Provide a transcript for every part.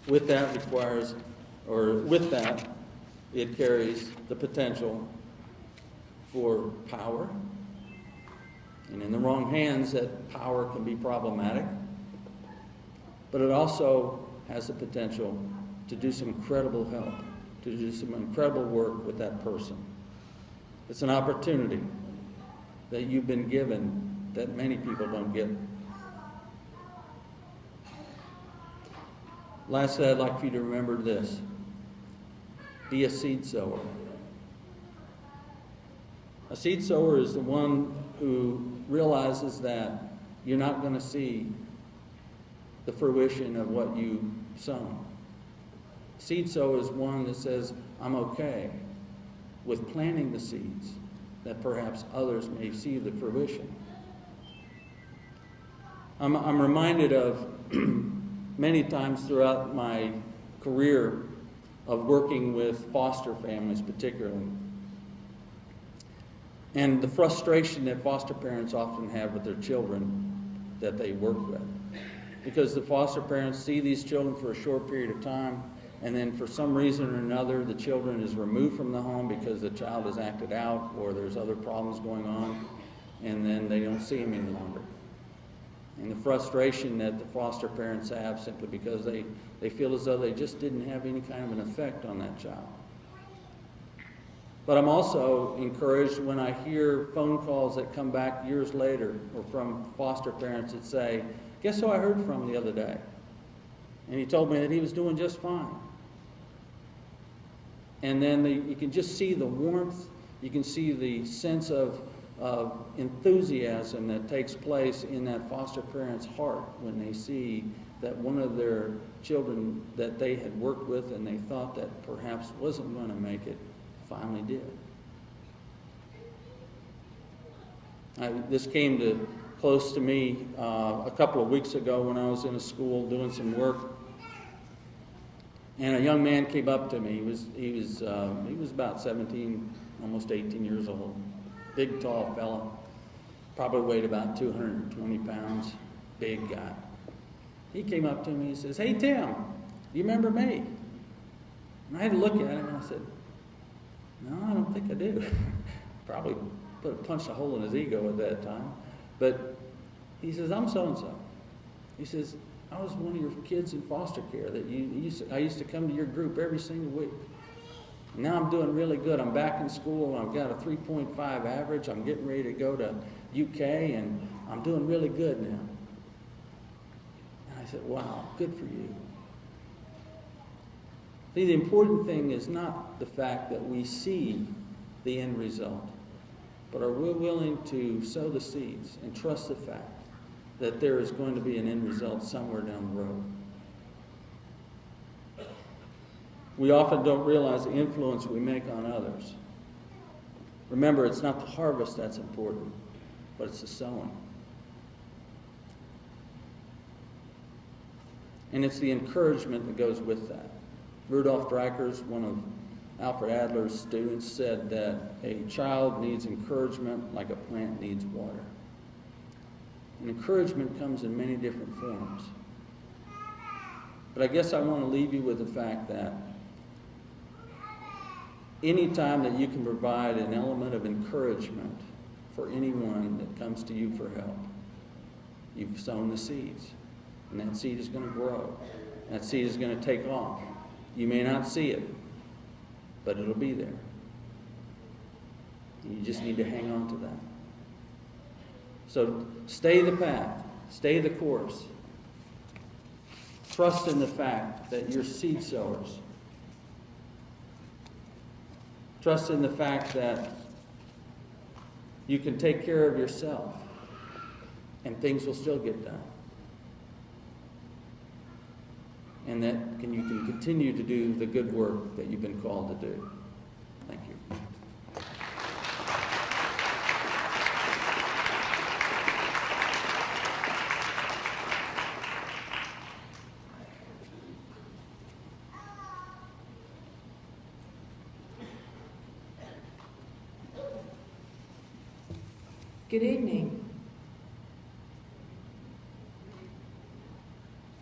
With that it carries the potential for power. And in the wrong hands, that power can be problematic. But it also has the potential to do some incredible help, to do some incredible work with that person. It's an opportunity that you've been given that many people don't get. Lastly, I'd like for you to remember this. Be a seed sower. A seed sower is the one who realizes that you're not going to see the fruition of what you sown. Seed sower is one that says, I'm okay with planting the seeds that perhaps others may see the fruition. I'm reminded of many times throughout my career of working with foster families particularly, and the frustration that foster parents often have with their children that they work with. Because the foster parents see these children for a short period of time, and then for some reason or another, the children is removed from the home because the child has acted out or there's other problems going on, and then they don't see him any longer. And the frustration that the foster parents have simply because they feel as though they just didn't have any kind of an effect on that child. But I'm also encouraged when I hear phone calls that come back years later or from foster parents that say, guess who I heard from the other day? And he told me that he was doing just fine. And then you can just see the warmth, you can see the sense of enthusiasm that takes place in that foster parent's heart when they see that one of their children that they had worked with and they thought that perhaps wasn't going to make it, finally did. This came close to me a couple of weeks ago when I was in a school doing some work, and a young man came up to me. He was about 17, almost 18 years old. Big, tall fella, probably weighed about 220 pounds, big guy. He came up to me and says, "Hey, Tim, do you remember me?" And I had to look at him and I said, "No, I don't think I do." Probably punched a hole in his ego at that time. But he says, "I'm so-and-so." He says, "I was one of your kids in foster care that I used to come to your group every single week. Now I'm doing really good. I'm back in school. I've got a 3.5 average. I'm getting ready to go to UK, and I'm doing really good now." And I said, "Wow, good for you." See, the important thing is not the fact that we see the end result, but are we willing to sow the seeds and trust the fact that there is going to be an end result somewhere down the road? We often don't realize the influence we make on others. Remember, it's not the harvest that's important, but it's the sowing. And it's the encouragement that goes with that. Rudolf Dreikers, one of Alfred Adler's students, said that a child needs encouragement like a plant needs water. And encouragement comes in many different forms. But I guess I want to leave you with the fact that any time that you can provide an element of encouragement for anyone that comes to you for help, you've sown the seeds. And that seed is going to grow. That seed is going to take off. You may not see it, but it'll be there. And you just need to hang on to that. So stay the path. Stay the course. Trust in the fact that you're seed sowers. Trust in the fact that you can take care of yourself and things will still get done. And that you can continue to do the good work that you've been called to do. Thank you. Good evening.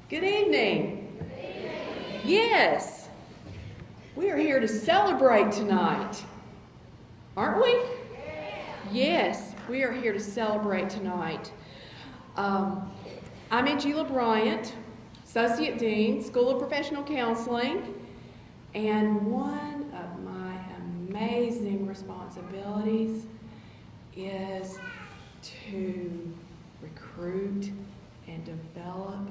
Good evening. Yes, we are here to celebrate tonight, aren't we? Yes, we are here to celebrate tonight. I'm Angela Bryant, Associate Dean, School of Professional Counseling, and one of my amazing responsibilities is to recruit and develop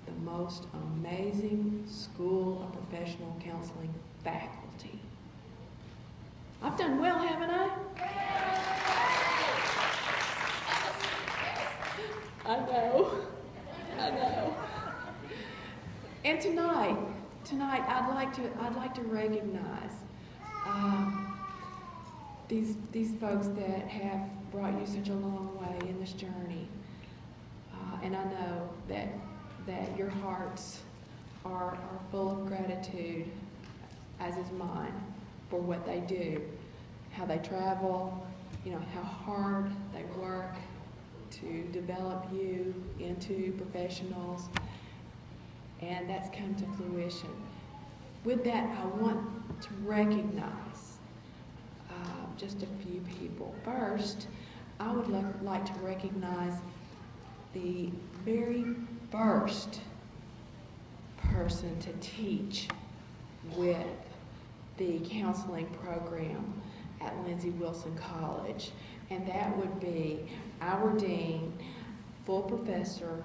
the most amazing School of Professional Counseling faculty. I've done well, haven't I? I know. And tonight, I'd like to recognize these folks that have brought you such a long way in this journey. And I know that your hearts are full of gratitude, as is mine, for what they do, how they travel, how hard they work to develop you into professionals, and that's come to fruition. With that, I want to recognize just a few people. First, I would like to recognize the very first person to teach with the counseling program at Lindsey Wilson College, and that would be our Dean, full Professor,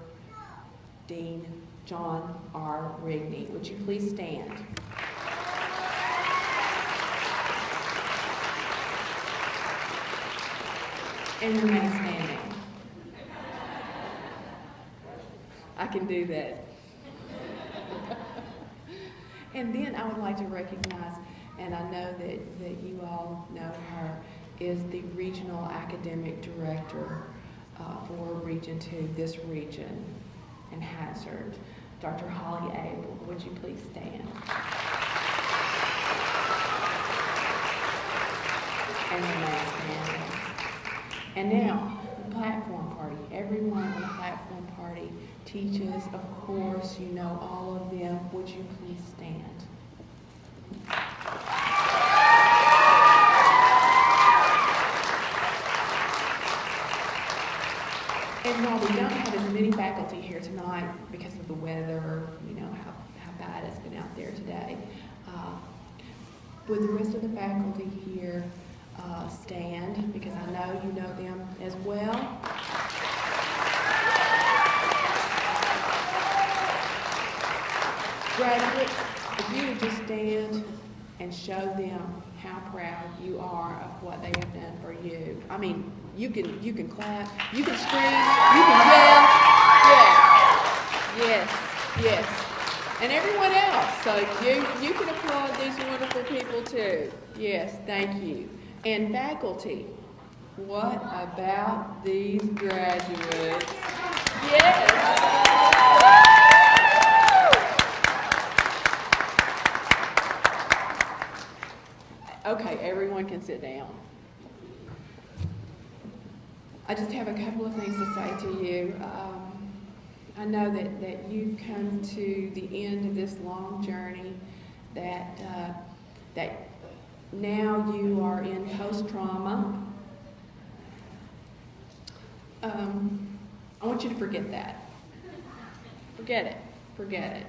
Dean John R. Rigney. Would you please stand? And remain standing. I can do that. And then I would like to recognize, and I know that you all know her, is the Regional Academic Director for Region 2, this region, and Hazard, Dr. Holly Abel. Would you please stand? And remain standing. And now, the platform party. Everyone on the platform party teaches, of course, you know all of them. Would you please stand? And while we don't have as many faculty here tonight because of the weather, how bad it's been out there today, would the rest of the faculty here stand, because I know you know them as well. Graduates, if you would just stand and show them how proud you are of what they have done for you. I mean, you can clap, you can scream, you can yell. Yes. And everyone else. So you can applaud these wonderful people too. Yes, thank you. And faculty, what about these graduates? Yes. Okay, everyone can sit down. I just have a couple of things to say to you. I know that you've come to the end of this long journey, that now you are in post-trauma. I want you to forget that. Forget it.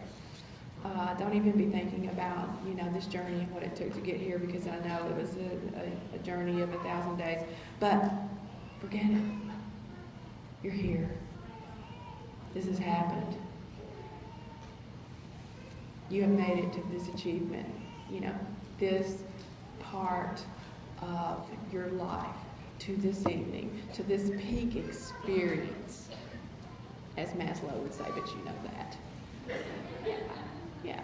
Don't even be thinking about, this journey and what it took to get here, because I know it was a journey of 1,000 days. But forget it. You're here. This has happened. You have made it to this achievement. This part of your life, to this evening, to this peak experience, as Maslow would say, but you know that. Yeah.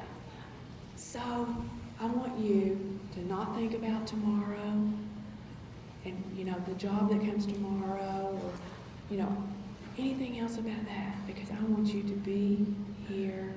So I want you to not think about tomorrow and, the job that comes tomorrow, or, anything else about that, because I want you to be here